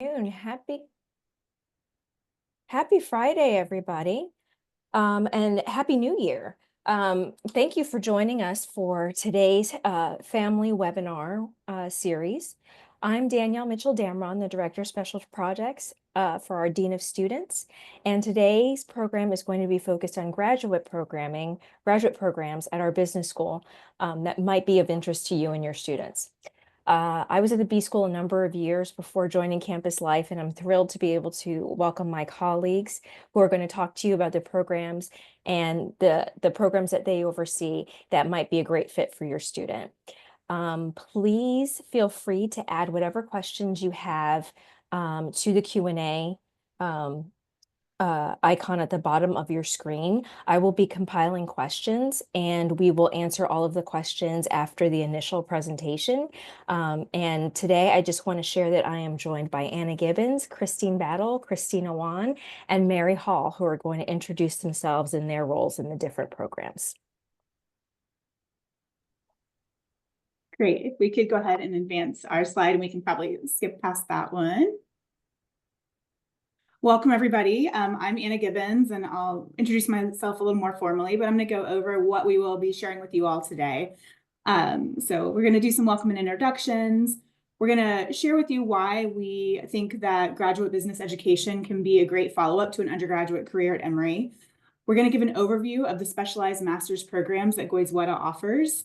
Afternoon. Happy Friday, everybody. And Happy New Year. Thank you for joining us for today's family webinar series. I'm Danielle Mitchell-Damron, the Director of Special Projects for our Dean of Students. And today's program is going to be focused on graduate programs at our business school that might be of interest to you and your students. I was at the B School a number of years before joining campus life, and I'm thrilled to be able to welcome my colleagues who are going to talk to you about the programs and the programs that they oversee that might be a great fit for your student. Please feel free to add whatever questions you have to the Q&A icon at the bottom of your screen. I will be compiling questions and we will answer all of the questions after the initial presentation. And today I just want to share that I am joined by Anna Gibbons, Christine Battle, Christina Wan, and Mary Hall, who are going to introduce themselves and their roles in the different programs. Great. If we could go ahead and advance our slide, and we can probably skip past that one. Welcome, everybody. I'm Anna Gibbons, and I'll introduce myself a little more formally, but I'm going to go over what we will be sharing with you all today. So we're going to do some welcome and introductions. We're going to share with you why we think that graduate business education can be a great follow-up to an undergraduate career at Emory. We're going to give an overview of the specialized master's programs that Goizueta offers.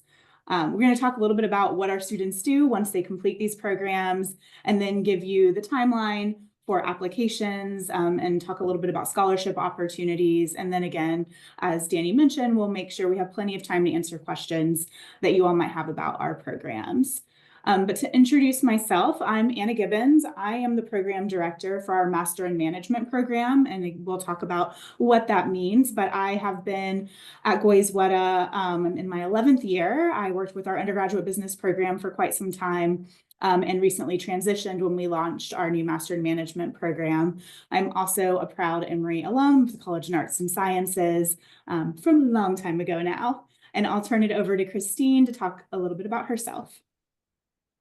We're going to talk a little bit about what our students do once they complete these programs, and then give you the timeline for applications and talk a little bit about scholarship opportunities. And then again, as Danny mentioned, we'll make sure we have plenty of time to answer questions that you all might have about our programs. But to introduce myself, I'm Anna Gibbons. I am the program director for our Master in Management program, and we'll talk about what that means. But I have been at Goizueta in my 11th year. I worked with our undergraduate business program for quite some time, and recently transitioned when we launched our new Master in Management program. I'm also a proud Emory alum of the College of Arts and Sciences from a long time ago now. And I'll turn it over to Christine to talk a little bit about herself.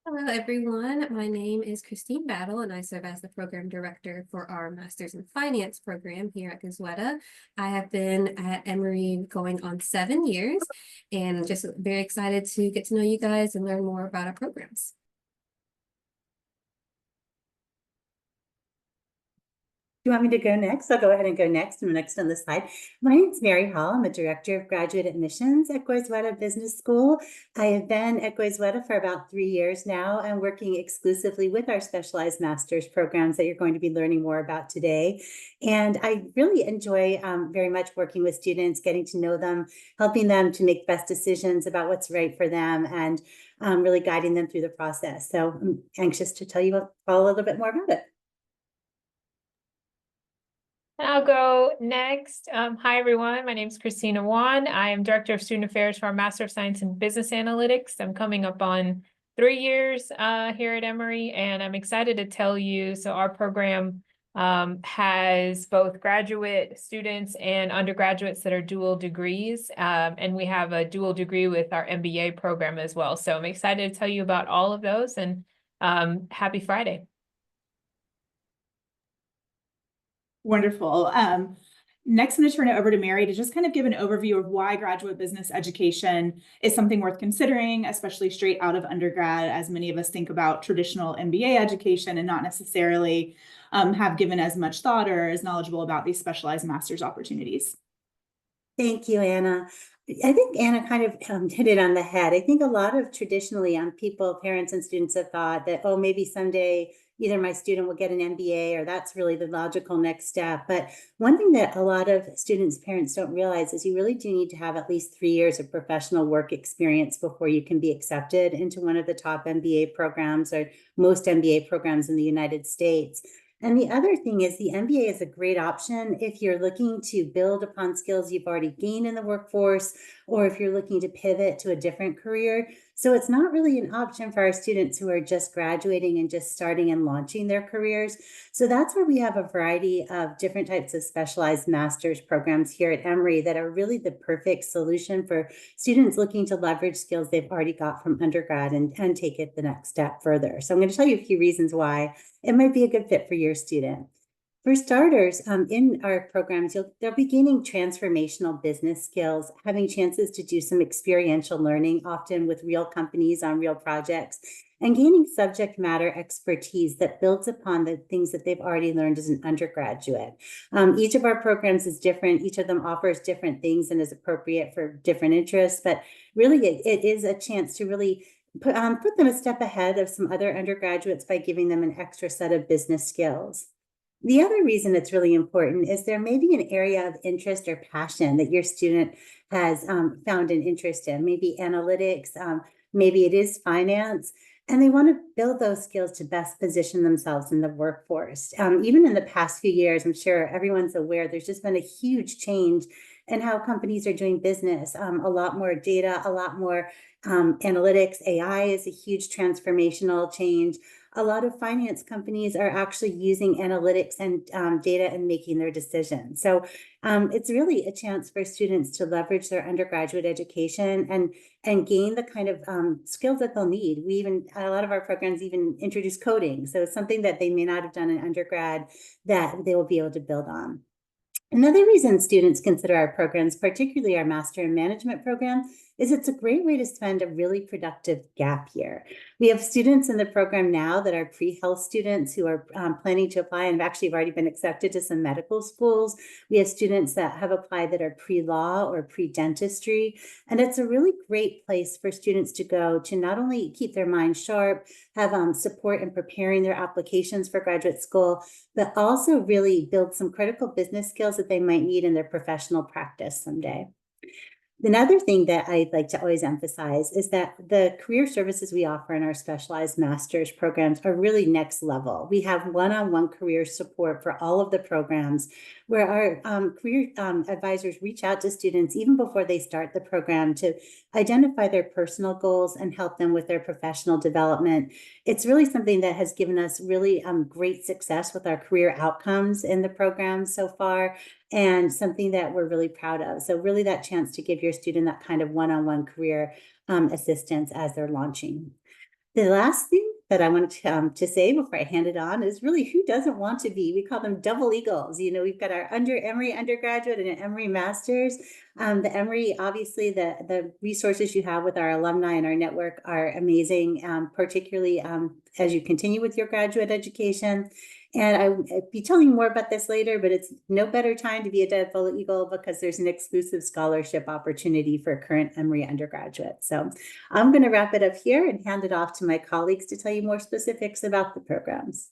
Hello, everyone. My name is Christine Battle, and I serve as the program director for our Master's in Finance program here at Goizueta. I have been at Emory going on 7 years, and just very excited to get to know you guys and learn more about our programs. You want me to go next? I'll go ahead and go next. I'm next on the slide. My name is Mary Hall. I'm a director of graduate admissions at Goizueta Business School. I have been at Goizueta for about 3 years now and working exclusively with our specialized master's programs that you're going to be learning more about today. And I really enjoy very much working with students, getting to know them, helping them to make best decisions about what's right for them, and really guiding them through the process. So I'm anxious to tell you all a little bit more about it. I'll go next. Hi, everyone. My name is Christina Wan. I am Director of Student Affairs for our Master of Science in Business Analytics. I'm coming up on 3 years here at Emory, and I'm excited to tell you, so our program has both graduate students and undergraduates that are dual degrees, and we have a dual degree with our MBA program as well. So I'm excited to tell you about all of those, and happy Friday. Wonderful. Next, I'm going to turn it over to Mary to just kind of give an overview of why graduate business education is something worth considering, especially straight out of undergrad, as many of us think about traditional MBA education and not necessarily have given as much thought or is knowledgeable about these specialized master's opportunities. Thank you, Anna. I think Anna kind of hit it on the head. I think a lot of traditionally people, parents and students have thought that, oh, maybe someday either my student will get an MBA or that's really the logical next step. But one thing that a lot of students' parents don't realize is you really do need to have at least 3 years of professional work experience before you can be accepted into one of the top MBA programs or most MBA programs in the United States. And the other thing is the MBA is a great option if you're looking to build upon skills you've already gained in the workforce, or if you're looking to pivot to a different career. So it's not really an option for our students who are just graduating and just starting and launching their careers. So that's where we have a variety of different types of specialized master's programs here at Emory that are really the perfect solution for students looking to leverage skills they've already got from undergrad and take it the next step further. So I'm going to tell you a few reasons why it might be a good fit for your student. For starters, in our programs, they'll be gaining transformational business skills, having chances to do some experiential learning, often with real companies on real projects, and gaining subject matter expertise that builds upon the things that they've already learned as an undergraduate. Each of our programs is different. Each of them offers different things and is appropriate for different interests, but really it is a chance to really put them a step ahead of some other undergraduates by giving them an extra set of business skills. The other reason it's really important is there may be an area of interest or passion that your student has found an interest in, maybe analytics, maybe it is finance, and they want to build those skills to best position themselves in the workforce. Even in the past few years, I'm sure everyone's aware, there's just been a huge change in how companies are doing business. A lot more data, a lot more analytics. AI is a huge transformational change. A lot of finance companies are actually using analytics and data and making their decisions. So it's really a chance for students to leverage their undergraduate education and gain the kind of skills that they'll need. A lot of our programs even introduce coding. So it's something that they may not have done in undergrad that they will be able to build on. Another reason students consider our programs, particularly our Master in Management program, is it's a great way to spend a really productive gap year. We have students in the program now that are pre-health students who are planning to apply and have already been accepted to some medical schools. We have students that have applied that are pre-law or pre-dentistry. And it's a really great place for students to go to not only keep their mind sharp, have support in preparing their applications for graduate school, but also really build some critical business skills that they might need in their professional practice someday. Another thing that I'd like to always emphasize is that the career services we offer in our specialized master's programs are really next level. We have one-on-one career support for all of the programs where our career advisors reach out to students even before they start the program to identify their personal goals and help them with their professional development. It's really something that has given us really great success with our career outcomes in the program so far, and something that we're really proud of. So really that chance to give your student that kind of one-on-one career assistance as they're launching. The last thing that I wanted to say before I hand it on is really who doesn't want to be, we call them double eagles. You know, we've got our Emory undergraduate and an Emory master's. The Emory, obviously the resources you have with our alumni and our network are amazing, particularly as you continue with your graduate education. And I'll be telling you more about this later, but it's no better time to be a double eagle because there's an exclusive scholarship opportunity for current Emory undergraduates. So I'm going to wrap it up here and hand it off to my colleagues to tell you more specifics about the programs.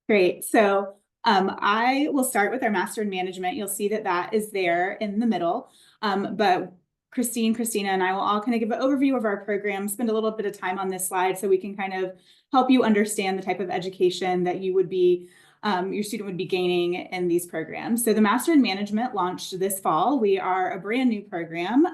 Great. So I will start with our Master in Management. You'll see that that is there in the middle. But Christina, and I will all kind of give an overview of our program, spend a little bit of time on this slide so we can kind of help you understand the type of education that you would be, your student would be gaining in these programs. So the Master in Management launched this fall. We are a brand new program.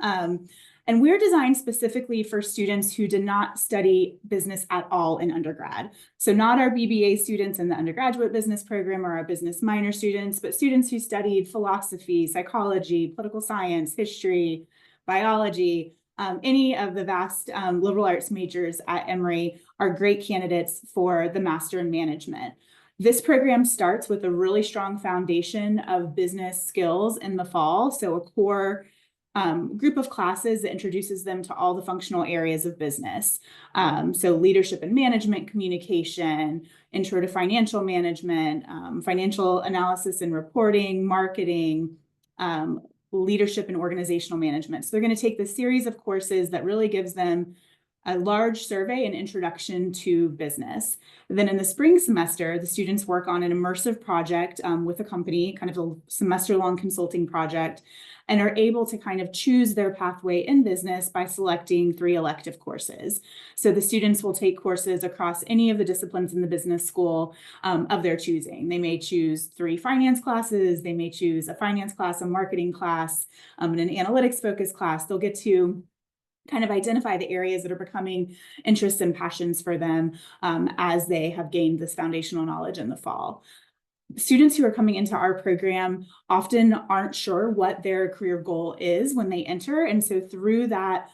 And we're designed specifically for students who did not study business at all in undergrad. So not our BBA students in the undergraduate business program or our business minor students, but students who studied philosophy, psychology, political science, history, biology, any of the vast liberal arts majors at Emory are great candidates for the Master in Management. This program starts with a really strong foundation of business skills in the fall. So a core group of classes that introduces them to all the functional areas of business. So leadership and management, communication, intro to financial management, financial analysis and reporting, marketing, leadership and organizational management. So they're going to take this series of courses that really gives them a large survey and introduction to business. Then in the spring semester, the students work on an immersive project with a company, kind of a semester-long consulting project, and are able to kind of choose their pathway in business by selecting 3 elective courses. So the students will take courses across any of the disciplines in the business school of their choosing. They may choose 3 finance classes, they may choose a finance class, a marketing class, and an analytics focused class. They'll get to kind of identify the areas that are becoming interests and passions for them as they have gained this foundational knowledge in the fall. Students who are coming into our program often aren't sure what their career goal is when they enter. And so through that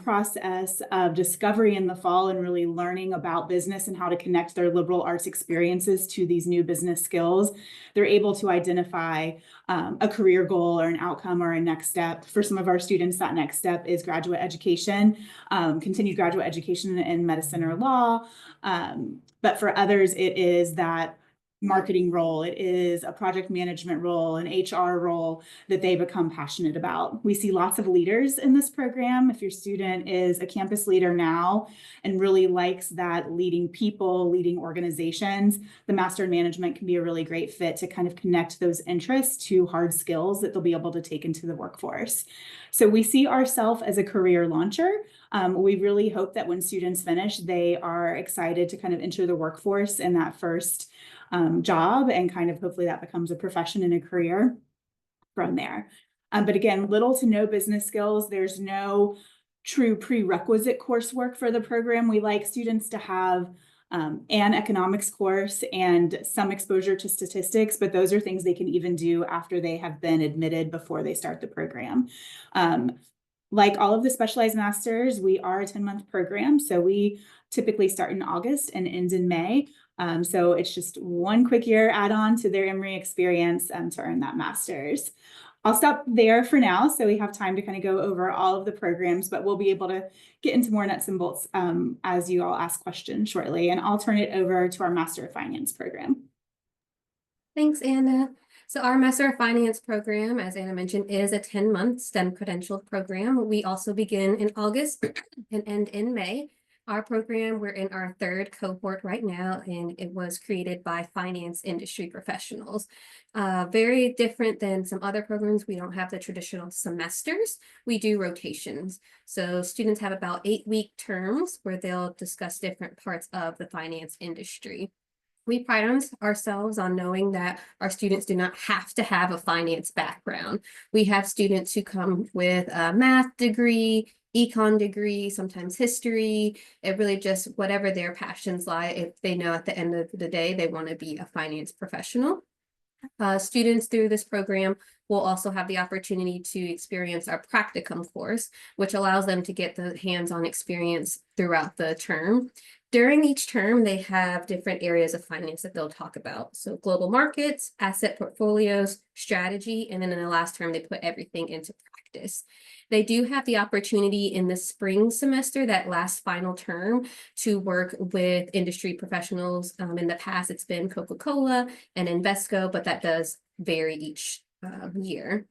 process of discovery in the fall and really learning about business and how to connect their liberal arts experiences to these new business skills, they're able to identify a career goal or an outcome or a next step. For some of our students, that next step is graduate education, continued graduate education in medicine or law. But for others, it is that marketing role, it is a project management role, an HR role that they become passionate about. We see lots of leaders in this program. If your student is a campus leader now and really likes that leading people, leading organizations, the Master in Management can be a really great fit to kind of connect those interests to hard skills that they'll be able to take into the workforce. So we see ourselves as a career launcher. We really hope that when students finish, they are excited to kind of enter the workforce in that first job, and kind of hopefully that becomes a profession and a career from there. But again, little to no business skills. There's no true prerequisite coursework for the program. We like students to have an economics course and some exposure to statistics, but those are things they can even do after they have been admitted before they start the program. Like all of the specialized masters, we are a 10-month program. So we typically start in August and end in May. So it's just one quick year add-on to their Emory experience to earn that master's. I'll stop there for now, so we have time to kind of go over all of the programs, but we'll be able to get into more nuts and bolts as you all ask questions shortly. And I'll turn it over to our Master of Finance program. Thanks, Anna. So our Master of Finance program, as Anna mentioned, is a 10-month STEM credentialed program. We also begin in August and end in May. Our program, we're in our 3rd cohort right now, and it was created by finance industry professionals. Very different than some other programs. We don't have the traditional semesters. We do rotations. So students have about 8-week terms where they'll discuss different parts of the finance industry. We pride ourselves on knowing that our students do not have to have a finance background. We have students who come with a math degree, econ degree, sometimes history. It really just whatever their passions lie, if they know at the end of the day they want to be a finance professional. Students through this program will also have the opportunity to experience our practicum course, which allows them to get the hands-on experience throughout the term. During each term, they have different areas of finance that they'll talk about. So global markets, asset portfolios, strategy, and then in the last term, they put everything into practice. They do have the opportunity in the spring semester, that last final term, to work with industry professionals. In the past, it's been Coca-Cola and Invesco, but that does vary each year.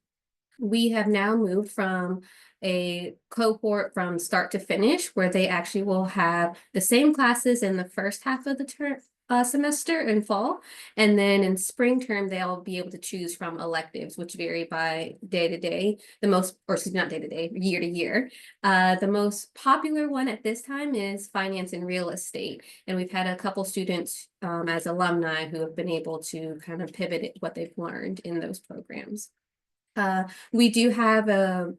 We have now moved from a cohort from start to finish, where they actually will have the same classes in the first half of the term semester in fall, and then in spring term they'll be able to choose from electives, which vary by day to day. Not day to day, year to year. The most popular one at this time is finance and real estate, and we've had a couple students as alumni who have been able to kind of pivot what they've learned in those programs. We do have a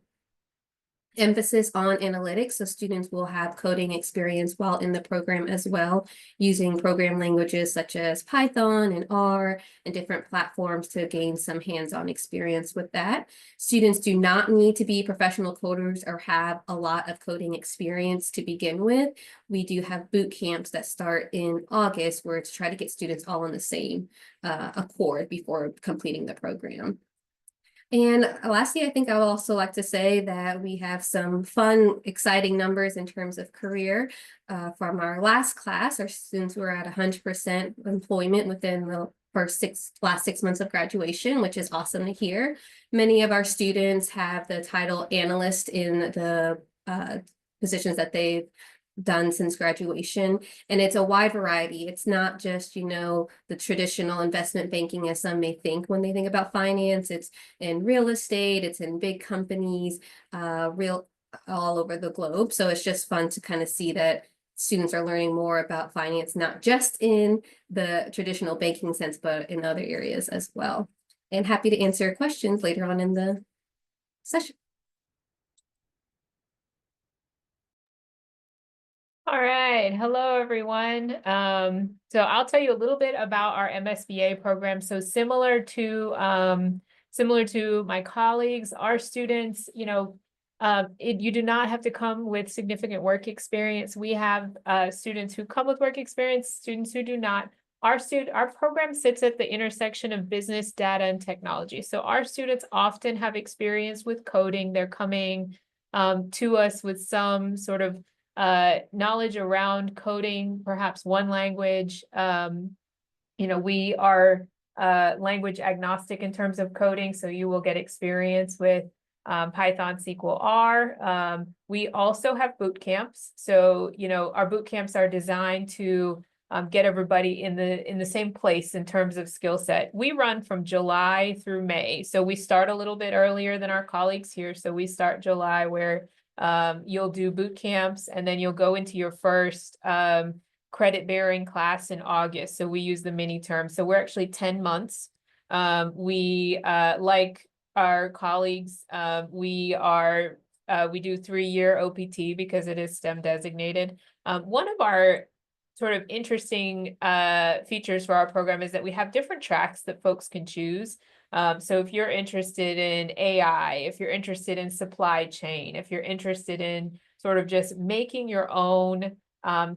emphasis on analytics, so students will have coding experience while in the program as well, using program languages such as Python and R and different platforms to gain some hands-on experience with that. Students do not need to be professional coders or have a lot of coding experience to begin with. We do have boot camps that start in August, where to try to get students all on the same accord before completing the program. And lastly, I think I would also like to say that we have some fun, exciting numbers in terms of career. From our last class, our students were at 100% employment within the last 6 months of graduation, which is awesome to hear. Many of our students have the title analyst in the positions that they've done since graduation, and it's a wide variety. It's not just, the traditional investment banking as some may think when they think about finance. It's in real estate, it's in big companies, all over the globe. So it's just fun to kind of see that students are learning more about finance, not just in the traditional banking sense, but in other areas as well. And happy to answer questions later on in the session. All right. Hello, everyone. So I'll tell you a little bit about our MSBA program. So similar to my colleagues, our students, you do not have to come with significant work experience. We have students who come with work experience, students who do not. Our program sits at the intersection of business, data, and technology. So our students often have experience with coding. They're coming to us with some sort of knowledge around coding, perhaps one language. We are language agnostic in terms of coding, so you will get experience with Python, SQL, R. We also have boot camps. So, our boot camps are designed to get everybody in the same place in terms of skill set. We run from July through May. So we start a little bit earlier than our colleagues here. So we start July where you'll do boot camps and then you'll go into your first credit bearing class in August. So we use the mini term. So we're actually 10 months. We like our colleagues, we do 3-year OPT because it is STEM designated. One of our sort of interesting features for our program is that we have different tracks that folks can choose. So if you're interested in AI, if you're interested in supply chain, if you're interested in sort of just making your own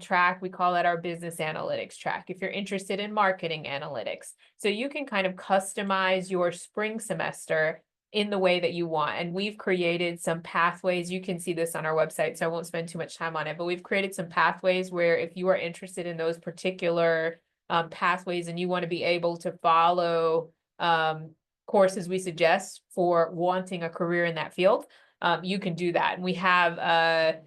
track, we call that our business analytics track. If you're interested in marketing analytics, so you can kind of customize your spring semester in the way that you want. And we've created some pathways. You can see this on our website, so I won't spend too much time on it, but we've created some pathways where if you are interested in those particular pathways and you want to be able to follow courses we suggest for wanting a career in that field, you can do that. And we have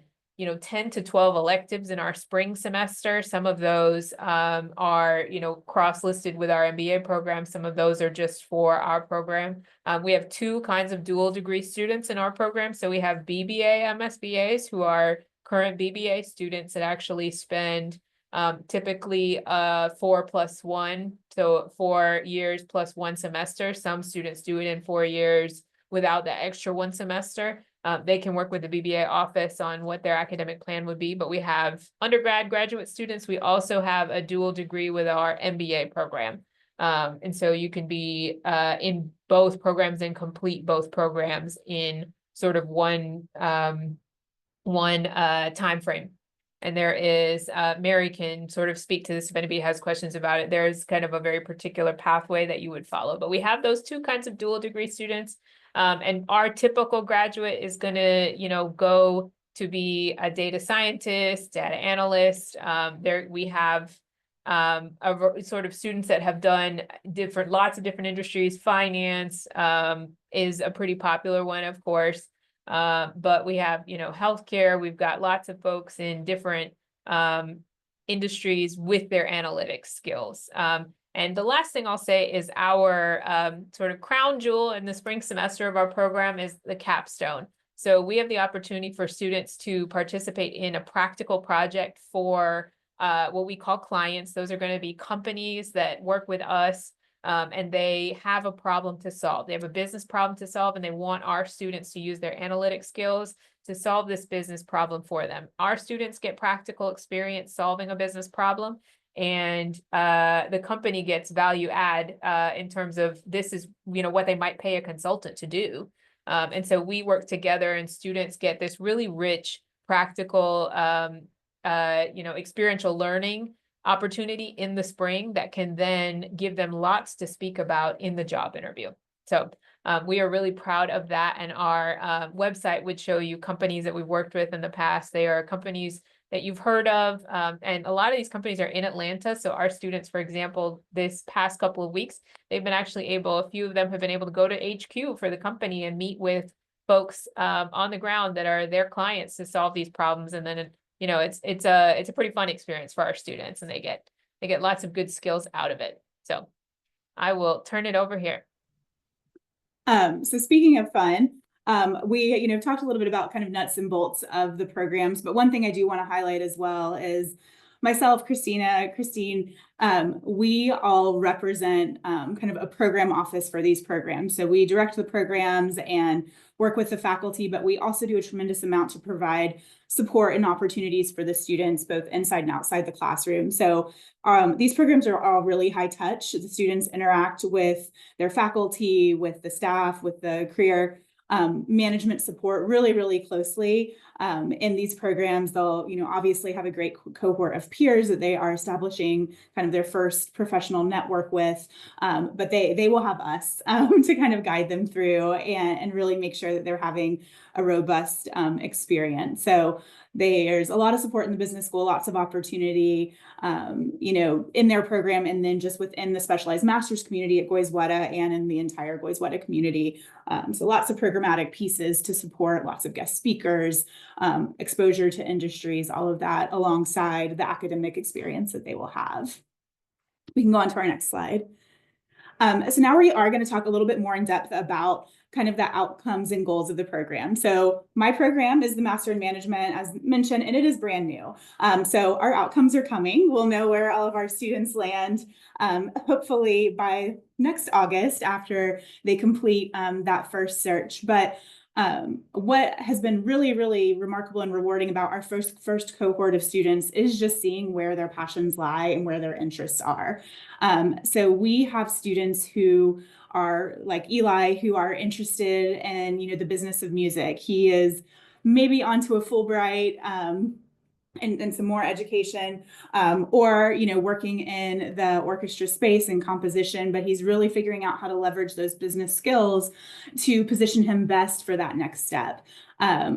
10 to 12 electives in our spring semester. Some of those are, cross-listed with our MBA program. Some of those are just for our program. We have 2 kinds of dual degree students in our program. So we have BBA MSBAs who are current BBA students that actually spend typically 4+1, so 4 years plus 1 semester. Some students do it in 4 years without the extra 1 semester. They can work with the BBA office on what their academic plan would be, but we have undergrad, graduate students. We also have a dual degree with our MBA program. And so you can be in both programs and complete both programs in sort of one time frame. And there is, Mary can sort of speak to this if anybody has questions about it. There's kind of a very particular pathway that you would follow, but we have those 2 kinds of dual degree students. And our typical graduate is going to, go to be a data scientist, data analyst. We have sort of students that have done lots of different industries. Finance is a pretty popular one, of course. But we have, healthcare. We've got lots of folks in different industries with their analytics skills. And the last thing I'll say is our sort of crown jewel in the spring semester of our program is the capstone. So we have the opportunity for students to participate in a practical project for what we call clients. Those are going to be companies that work with us and they have a problem to solve. They have a business problem to solve and they want our students to use their analytic skills to solve this business problem for them. Our students get practical experience solving a business problem. And the company gets value add in terms of this is, what they might pay a consultant to do. And so we work together and students get this really rich, practical, experiential learning opportunity in the spring that can then give them lots to speak about in the job interview. So we are really proud of that. And our website would show you companies that we've worked with in the past. They are companies that you've heard of. And a lot of these companies are in Atlanta. So our students, for example, this past couple of weeks, they've been actually a few of them have been able to go to HQ for the company and meet with folks on the ground that are their clients to solve these problems. And then, it's a pretty fun experience for our students and they get lots of good skills out of it. So I will turn it over here. So speaking of fun, we, talked a little bit about kind of nuts and bolts of the programs, but one thing I do want to highlight as well is myself, Christina, Christine, we all represent kind of a program office for these programs. So we direct the programs and work with the faculty, but we also do a tremendous amount to provide support and opportunities for the students, both inside and outside the classroom. So these programs are all really high touch. The students interact with their faculty, with the staff, with the career management support really, really closely. In these programs, they'll, obviously have a great cohort of peers that they are establishing kind of their first professional network with, but they will have us to kind of guide them through and really make sure that they're having a robust experience. So there's a lot of support in the business school, lots of opportunity, in their program, and then just within the specialized master's community at Goizueta and in the entire Goizueta community. So lots of programmatic pieces to support, lots of guest speakers, exposure to industries, all of that alongside the academic experience that they will have. We can go on to our next slide. So now we are going to talk a little bit more in depth about kind of the outcomes and goals of the program. So my program is the Master in Management, as mentioned, and it is brand new. So our outcomes are coming. We'll know where all of our students land, hopefully by next August after they complete that first search. But what has been really, really remarkable and rewarding about our first cohort of students is just seeing where their passions lie and where their interests are. So we have students who are like Eli, who are interested in, the business of music. He is maybe onto a Fulbright, and some more education, or, working in the orchestra space and composition, but he's really figuring out how to leverage those business skills to position him best for that next step.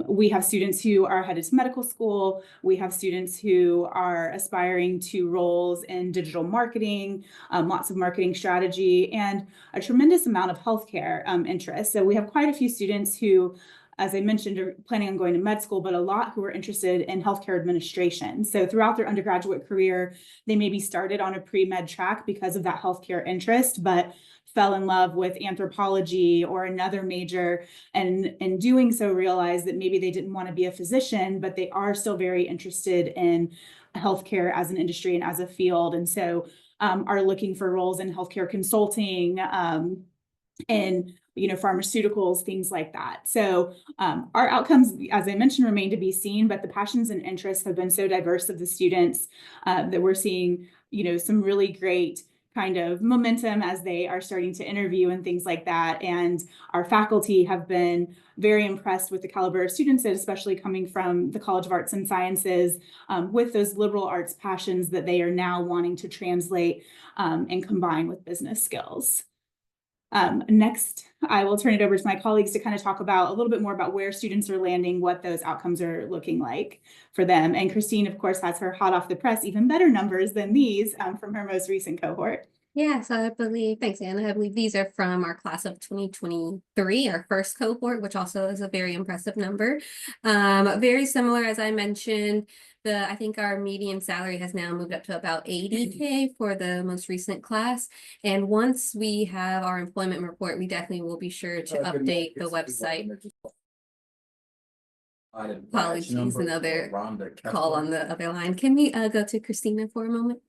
We have students who are headed to medical school. We have students who are aspiring to roles in digital marketing, lots of marketing strategy, and a tremendous amount of healthcare interest. So we have quite a few students who, as I mentioned, are planning on going to med school, but a lot who are interested in healthcare administration. So throughout their undergraduate career, they maybe started on a pre-med track because of that healthcare interest, but fell in love with anthropology or another major, and in doing so realized that maybe they didn't want to be a physician, but they are still very interested in healthcare as an industry and as a field. And so are looking for roles in healthcare consulting, and pharmaceuticals, things like that. So our outcomes, as I mentioned, remain to be seen, but the passions and interests have been so diverse of the students that we're seeing, some really great kind of momentum as they are starting to interview and things like that. And our faculty have been very impressed with the caliber of students, that especially coming from the College of Arts and Sciences, with those liberal arts passions that they are now wanting to translate and combine with business skills. Next, I will turn it over to my colleagues to kind of talk about a little bit more about where students are landing, what those outcomes are looking like for them. And Christine, of course, has her hot off the press, even better numbers than these from her most recent cohort. Yeah, so I believe, thanks, Anna. I believe these are from our class of 2023, our first cohort, which also is a very impressive number. Very similar, as I mentioned, I think our median salary has now moved up to about 80K for the most recent class. And once we have our employment report, we definitely will be sure to update the website. Apologies, another call on the other line. Can we go to Christina for a moment?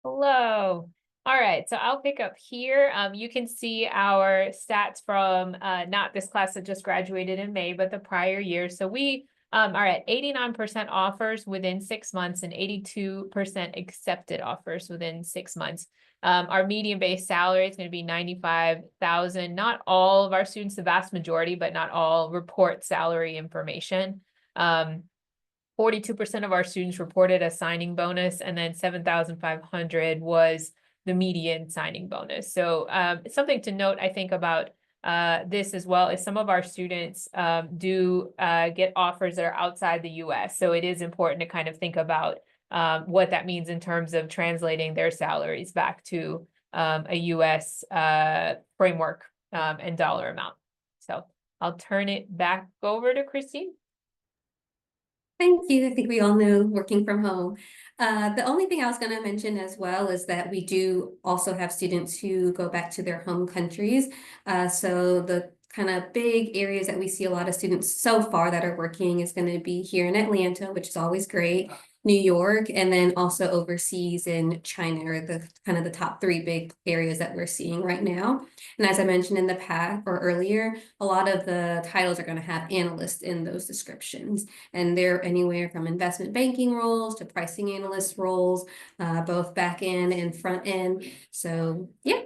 Hello. All right, so I'll pick up here. You can see our stats from not this class that just graduated in May, but the prior year. So we are at 89% offers within 6 months and 82% accepted offers within 6 months. Our median base salary is going to be $95,000. Not all of our students, the vast majority, but not all, report salary information. 42% of our students reported a signing bonus, and then 7,500 was the median signing bonus. So something to note, I think, about this as well is some of our students do get offers that are outside the US. So it is important to kind of think about what that means in terms of translating their salaries back to a US framework and dollar amount. So I'll turn it back over to Christine. Thank you. I think we all know working from home. The only thing I was going to mention as well is that we do also have students who go back to their home countries. So the kind of big areas that we see a lot of students so far that are working is going to be here in Atlanta, which is always great, New York, and then also overseas in China are the kind of the top 3 big areas that we're seeing right now. And as I mentioned in the past or earlier, a lot of the titles are going to have analysts in those descriptions, and they're anywhere from investment banking roles to pricing analyst roles, both back end and front end. So yeah.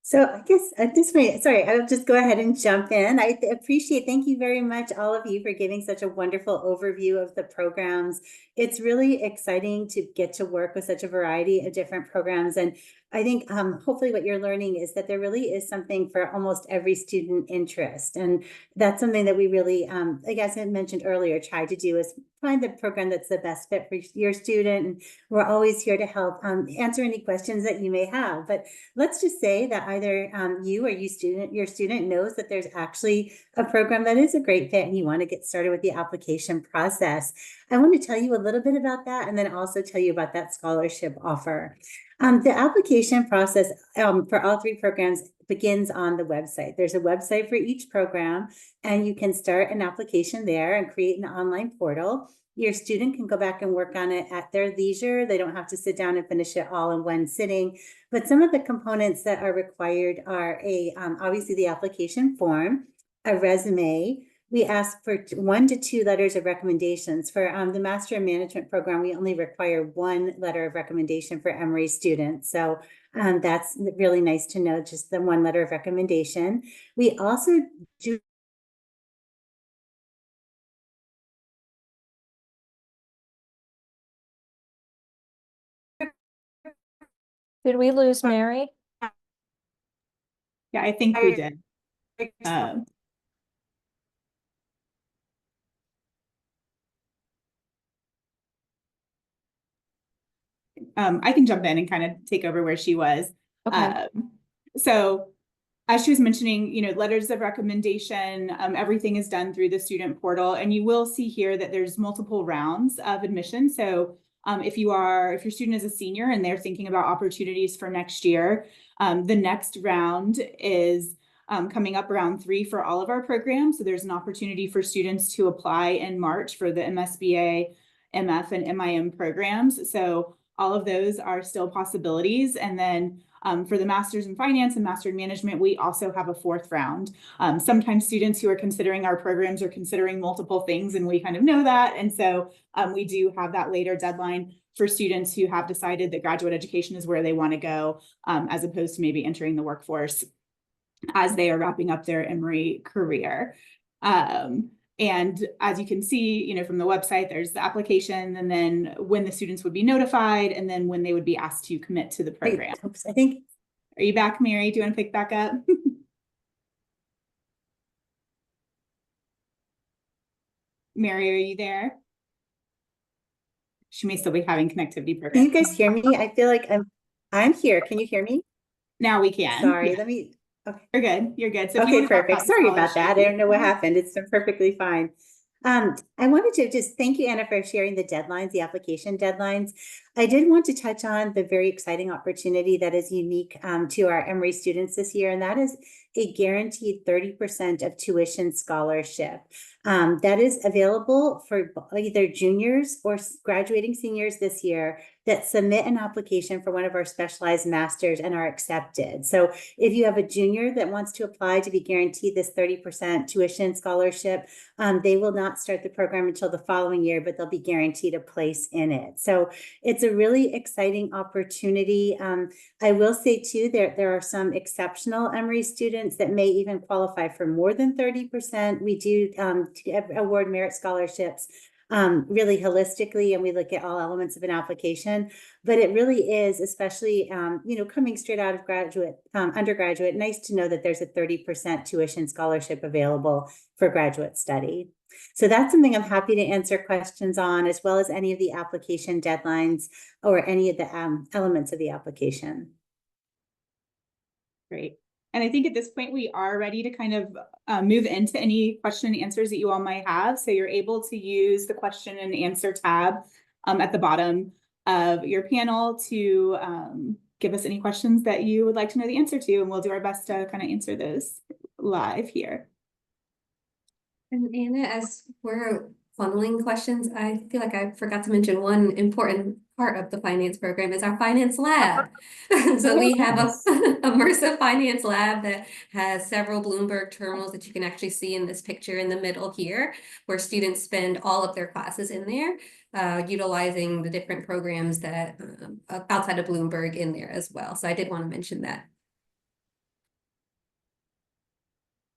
So I guess at this point, sorry, I'll just go ahead and jump in. I appreciate, thank you very much, all of you, for giving such a wonderful overview of the programs. It's really exciting to get to work with such a variety of different programs. And I think hopefully what you're learning is that there really is something for almost every student interest. And that's something that we really, like as I mentioned earlier, try to do is find the program that's the best fit for your student. And we're always here to help answer any questions that you may have. But let's just say that either you or your student knows that there's actually a program that is a great fit and you want to get started with the application process. I want to tell you a little bit about that and then also tell you about that scholarship offer. The application process for all 3 programs begins on the website. There's a website for each program, and you can start an application there and create an online portal. Your student can go back and work on it at their leisure. They don't have to sit down and finish it all in one sitting. But some of the components that are required are obviously the application form, a resume. We ask for 1 to 2 letters of recommendations. For the Master in Management program, we only require 1 letter of recommendation for Emory students. So that's really nice to know, just the 1 letter of recommendation. We also do Did we lose Mary? Yeah, I think we did. I can jump in and kind of take over where she was. Okay. So as she was mentioning, letters of recommendation, everything is done through the student portal, and you will see here that there's multiple rounds of admission. So if your student is a senior and they're thinking about opportunities for next year, the next round is coming up, round 3 for all of our programs. So there's an opportunity for students to apply in March for the MSBA, MF, and MIM programs. So all of those are still possibilities. And then for the Masters in Finance and Master in Management, we also have a 4th round. Sometimes students who are considering our programs are considering multiple things, and we kind of know that. And so we do have that later deadline for students who have decided that graduate education is where they want to go, as opposed to maybe entering the workforce as they are wrapping up their Emory career. And as you can see, from the website, there's the application, and then when the students would be notified, and then when they would be asked to commit to the program. Oops, I think. Are you back, Mary? Do you want to pick back up? Mary, are you there? She may still be having connectivity problems. Can you guys hear me? I feel like I'm here. Can you hear me? Now we can. Sorry, Yeah. let me. Okay. You're good. You're good. So Okay, perfect. Sorry about that. I don't know what scholarship. happened. It's been perfectly fine. I wanted to just thank you, Anna, for sharing the deadlines, the application deadlines. I did want to touch on the very exciting opportunity that is unique to our Emory students this year, and that is a guaranteed 30% of tuition scholarship. That is available for either juniors or graduating seniors this year that submit an application for one of our specialized masters and are accepted. So if you have a junior that wants to apply to be guaranteed this 30% tuition scholarship, they will not start the program until the following year, but they'll be guaranteed a place in it. So it's a really exciting opportunity. I will say too, there are some exceptional Emory students that may even qualify for more than 30%. We do award merit scholarships really holistically, and we look at all elements of an application. But it really is, especially coming straight out of undergraduate, nice to know that there's a 30% tuition scholarship available for graduate study. So that's something I'm happy to answer questions on, as well as any of the application deadlines or any of the elements of the application. Great. And I think at this point, we are ready to kind of move into any question and answers that you all might have. So you're able to use the question and answer tab at the bottom of your panel to give us any questions that you would like to know the answer to, and we'll do our best to kind of answer those live here. And Anna, as we're funneling questions, I feel like I forgot to mention one important part of the finance program is our finance lab. So we have a immersive finance lab that has several Bloomberg terminals that you can actually see in this picture in the middle here, where students spend all of their classes in there, utilizing the different programs that outside of Bloomberg in there as well. So I did want to mention that.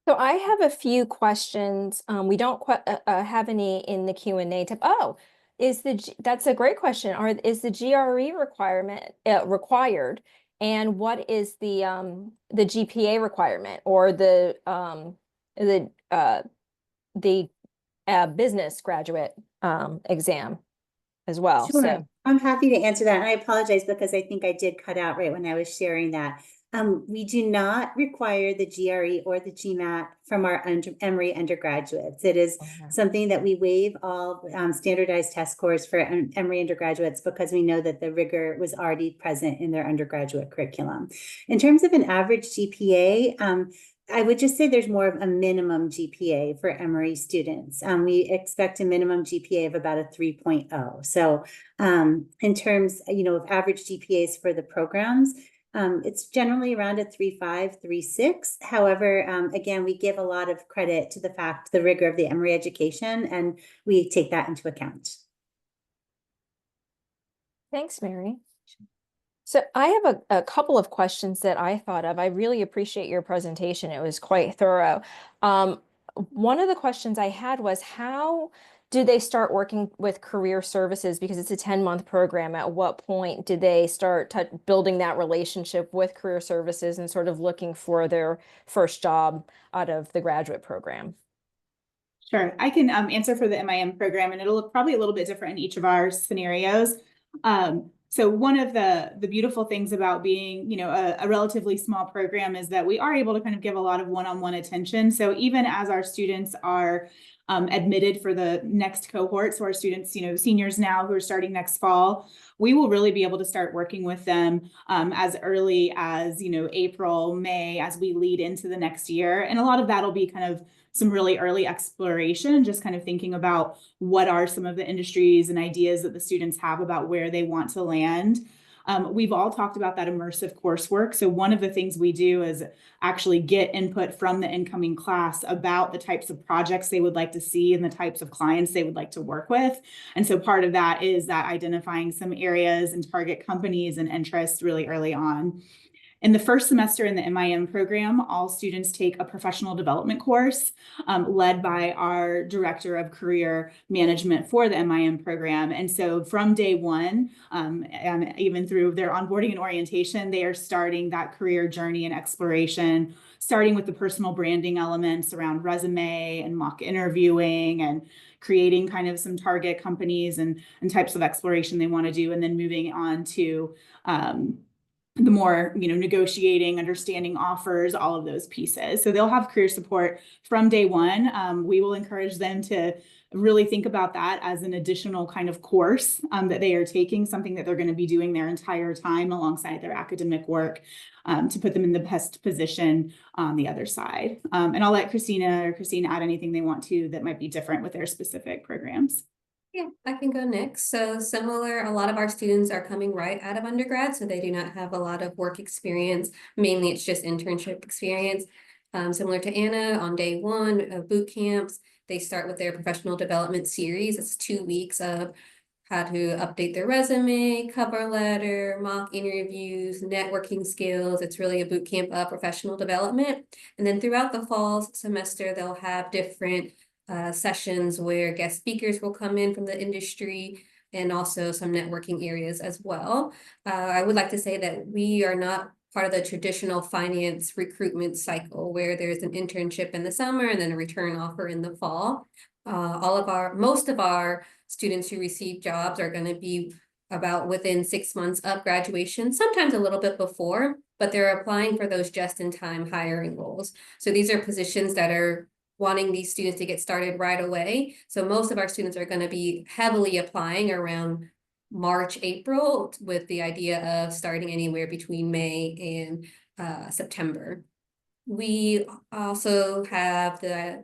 So I have a few questions. We don't have any in the Q&A tab. Oh, that's a great question. Is the GRE requirement required? And what is the GPA requirement or the business graduate exam as well? Sure. So I'm happy to answer that. And I apologize because I think I did cut out right when I was sharing that. We do not require the GRE or the GMAT from our Emory undergraduates. It is something that we waive all standardized test scores for Emory undergraduates because we know that the rigor was already present in their undergraduate curriculum. In terms of an average GPA, I would just say there's more of a minimum GPA for Emory students. We expect a minimum GPA of about a 3.0. So in terms, of average GPAs for the programs, it's generally around a 3.5, 3.6. However, again, we give a lot of credit to the rigor of the Emory education, and we take that into account. thanks, Mary. So I have a couple of questions that I thought of. I really appreciate your presentation. It was quite thorough. One of the questions I had was, how do they start working with career services? Because it's a 10-month program. At what point did they start building that relationship with career services and sort of looking for their first job out of the graduate program? Sure, I can answer for the MIM program, and it'll look probably a little bit different in each of our scenarios. So one of the beautiful things about being, a relatively small program is that we are able to kind of give a lot of one-on-one attention. So even as our students are admitted for the next cohort, so our students, seniors now who are starting next fall, we will really be able to start working with them as early as, April, May, as we lead into the next year. And a lot of that will be kind of some really early exploration, just kind of thinking about what are some of the industries and ideas that the students have about where they want to land. We've all talked about that immersive coursework. So one of the things we do is actually get input from the incoming class about the types of projects they would like to see and the types of clients they would like to work with. And so part of that is that identifying some areas and target companies and interests really early on. In the first semester in the MIM program, all students take a professional development course led by our director of career management for the MIM program. And so from day one, and even through their onboarding and orientation, they are starting that career journey and exploration, starting with the personal branding elements around resume and mock interviewing and creating kind of some target companies and types of exploration they want to do, and then moving on to the more, negotiating, understanding offers, all of those pieces. So they'll have career support from day one. We will encourage them to really think about that as an additional kind of course that they are taking, something that they're going to be doing their entire time alongside their academic work to put them in the best position on the other side. And I'll let Christine add anything they want to that might be different with their specific programs. Yeah, I can go next. So similar, a lot of our students are coming right out of undergrad, so they do not have a lot of work experience. Mainly it's just internship experience. Similar to Anna, on day one of boot camps, they start with their professional development series. It's 2 weeks of how to update their resume, cover letter, mock interviews, networking skills. It's really a boot camp of professional development. And then throughout the fall semester, they'll have different sessions where guest speakers will come in from the industry and also some networking areas as well. I would like to say that we are not part of the traditional finance recruitment cycle where there's an internship in the summer and then a return offer in the fall. Most of our students who receive jobs are going to be about within 6 months of graduation, sometimes a little bit before, but they're applying for those just-in-time hiring roles. So these are positions that are wanting these students to get started right away. So most of our students are going to be heavily applying around March, April, with the idea of starting anywhere between May and September. We also have the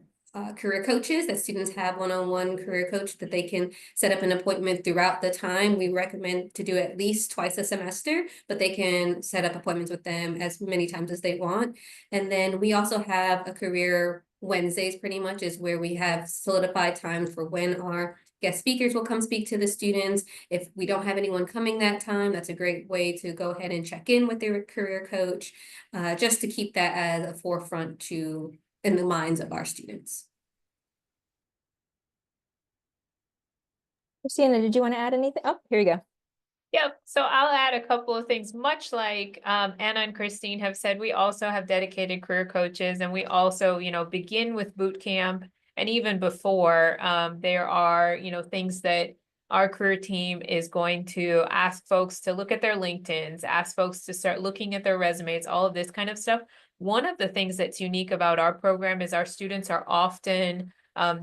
career coaches that students have one-on-one career coach that they can set up an appointment throughout the time. We recommend to do at least twice a semester, but they can set up appointments with them as many times as they want. And then we also have a career Wednesdays, pretty much is where we have solidified times for when our guest speakers will come speak to the students. If we don't have anyone coming that time, that's a great way to go ahead and check in with their career coach, just to keep that as a forefront in the minds of our students. Christina, did you want to add anything? Oh, here you go. Yep. So I'll add a couple of things. Much like Anna and Christine have said, we also have dedicated career coaches, and we also, begin with boot camp. And even before, there are, things that our career team is going to ask folks to look at their LinkedIns, ask folks to start looking at their resumes, all of this kind of stuff. One of the things that's unique about our program is our students are often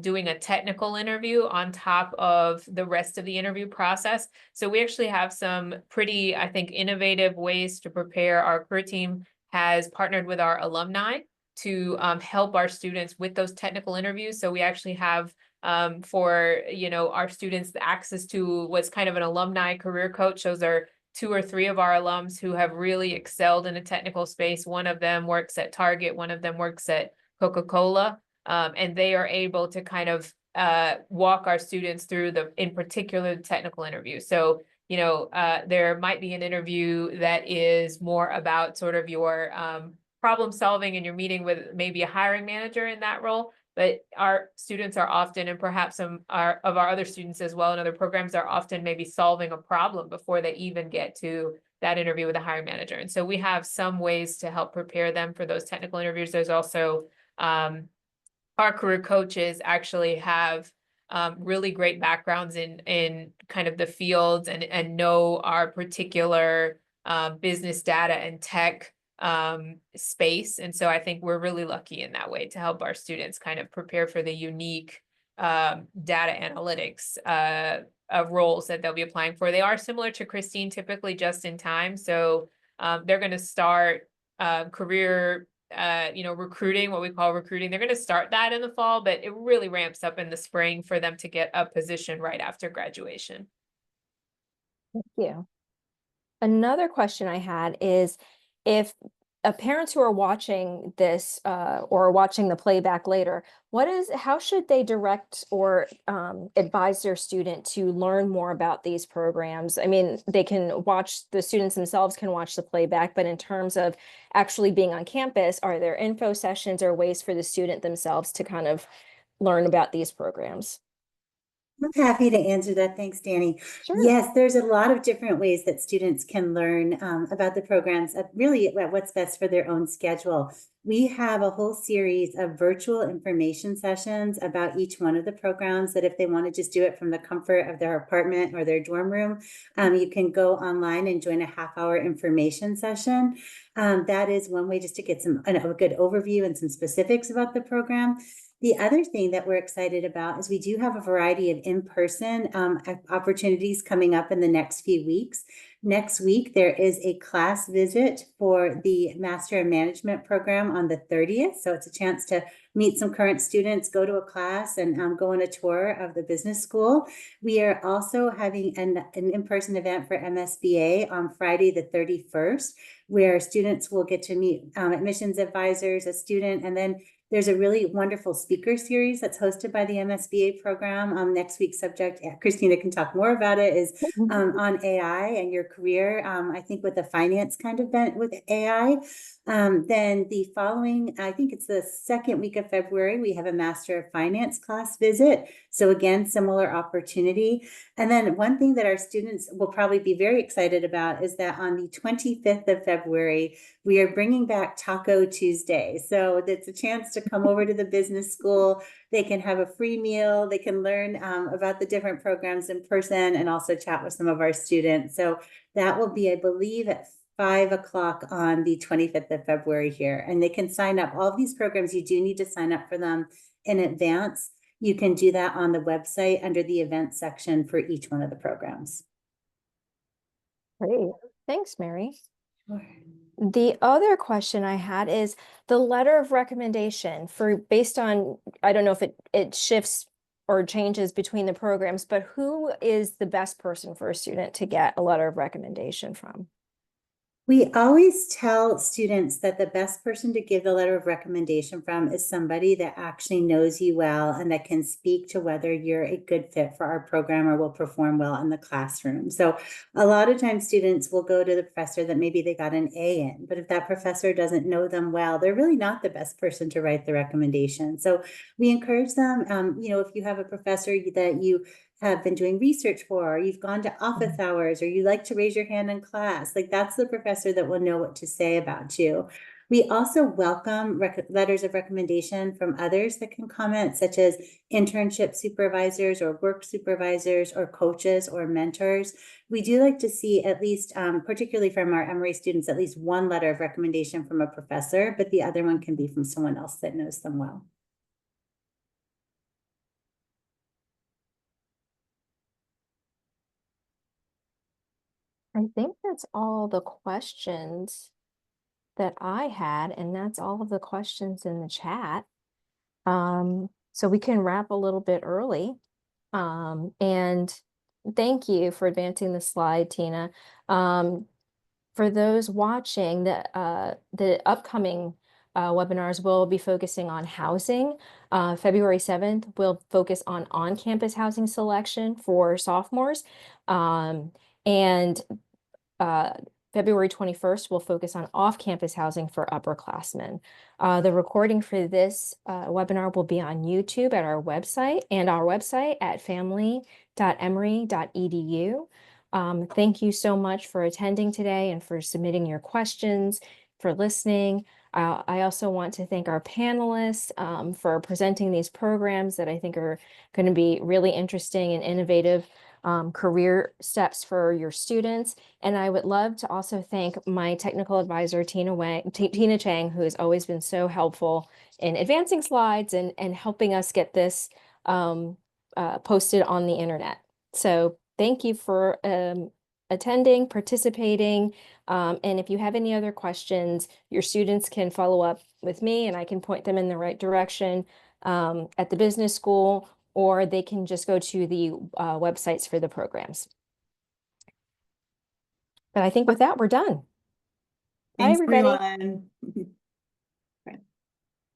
doing a technical interview on top of the rest of the interview process. So we actually have some pretty, I think, innovative ways to prepare. Our career team has partnered with our alumni to help our students with those technical interviews. So we actually have for our students access to what's kind of an alumni career coach. Those are 2 or 3 of our alums who have really excelled in a technical space. One of them works at Target, one of them works at Coca-Cola. And they are able to kind of walk our students through in particular, the technical interview. So, there might be an interview that is more about sort of your problem solving, and you're meeting with maybe a hiring manager in that role. But our students are often, and perhaps some of our other students as well in other programs, are often maybe solving a problem before they even get to that interview with a hiring manager. And so we have some ways to help prepare them for those technical interviews. There's also our career coaches actually have really great backgrounds in kind of the fields and know our particular business data and tech space. And so I think we're really lucky in that way to help our students kind of prepare for the unique data analytics roles that they'll be applying for. They are similar to Christine, typically just in time. So they're going to start career recruiting, what we call recruiting. They're going to start that in the fall, but it really ramps up in the spring for them to get a position right after graduation. Thank you. Another question I had is, if parents who are watching this or watching the playback later, how should they direct or advise their student to learn more about these programs? I mean, the students themselves can watch the playback, but in terms of actually being on campus, are there info sessions or ways for the student themselves to kind of learn about these programs? I'm happy to answer that. Thanks, Danny. Sure. Yes, there's a lot of different ways that students can learn about the programs, really what's best for their own schedule. We have a whole series of virtual information sessions about each one of the programs that if they want to just do it from the comfort of their apartment or their dorm room, you can go online and join a half-hour information session. That is one way just to get a good overview and some specifics about the program. The other thing that we're excited about is we do have a variety of in-person opportunities coming up in the next few weeks. Next week, there is a class visit for the Master of Management program on the 30th. So it's a chance to meet some current students, go to a class, and go on a tour of the business school. We are also having an in-person event for MSBA on Friday the 31st, where students will get to meet admissions advisors, a student, and then there's a really wonderful speaker series that's hosted by the MSBA program. Next week's subject, Christina can talk more about it, is on AI and your career, I think with a finance kind of bent with AI. Then the following, I think it's the second week of February, we have a Master of Finance class visit. So again, similar opportunity. And then one thing that our students will probably be very excited about is that on the 25th of February, we are bringing back Taco Tuesday. So it's a chance to come over to the business school. They can have a free meal. They can learn about the different programs in person and also chat with some of our students. So that will be, I believe, at 5 o'clock on the 25th of February here. And they can sign up. All of these programs, you do need to sign up for them in advance. You can do that on the website under the event section for each one of the programs. Great. Thanks, Mary. Sure. The other question I had is the letter of recommendation for based on, I don't know if it shifts or changes between the programs, but who is the best person for a student to get a letter of recommendation from? We always tell students that the best person to give the letter of recommendation from is somebody that actually knows you well and that can speak to whether you're a good fit for our program or will perform well in the classroom. So a lot of times students will go to the professor that maybe they got an A in, but if that professor doesn't know them well, they're really not the best person to write the recommendation. So we encourage them, if you have a professor that you have been doing research for, or you've gone to office hours, or you like to raise your hand in class, like that's the professor that will know what to say about you. We also welcome letters of recommendation from others that can comment, such as internship supervisors or work supervisors or coaches or mentors. We do like to see at least, particularly from our Emory students, at least one letter of recommendation from a professor, but the other one can be from someone else that knows them well. I think that's all the questions that I had, and that's all of the questions in the chat. So we can wrap a little bit early. And thank you for advancing the slide, Tina. For those watching, the upcoming webinars will be focusing on housing. February 7th, we'll focus on on-campus housing selection for sophomores. And February 21st, we'll focus on off-campus housing for upperclassmen. The recording for this webinar will be on YouTube at our website at family.emory.edu. Thank you so much for attending today and for submitting your questions, for listening. I also want to thank our panelists for presenting these programs that I think are going to be really interesting and innovative career steps for your students. And I would love to also thank my technical advisor, Tina Chang, who has always been so helpful in advancing slides and helping us get this posted on the internet. So thank you for attending, participating. And if you have any other questions, your students can follow up with me and I can point them in the right direction at the business school, or they can just go to the websites for the programs. But I think with that, we're done. Bye, Thanks, everybody. everyone.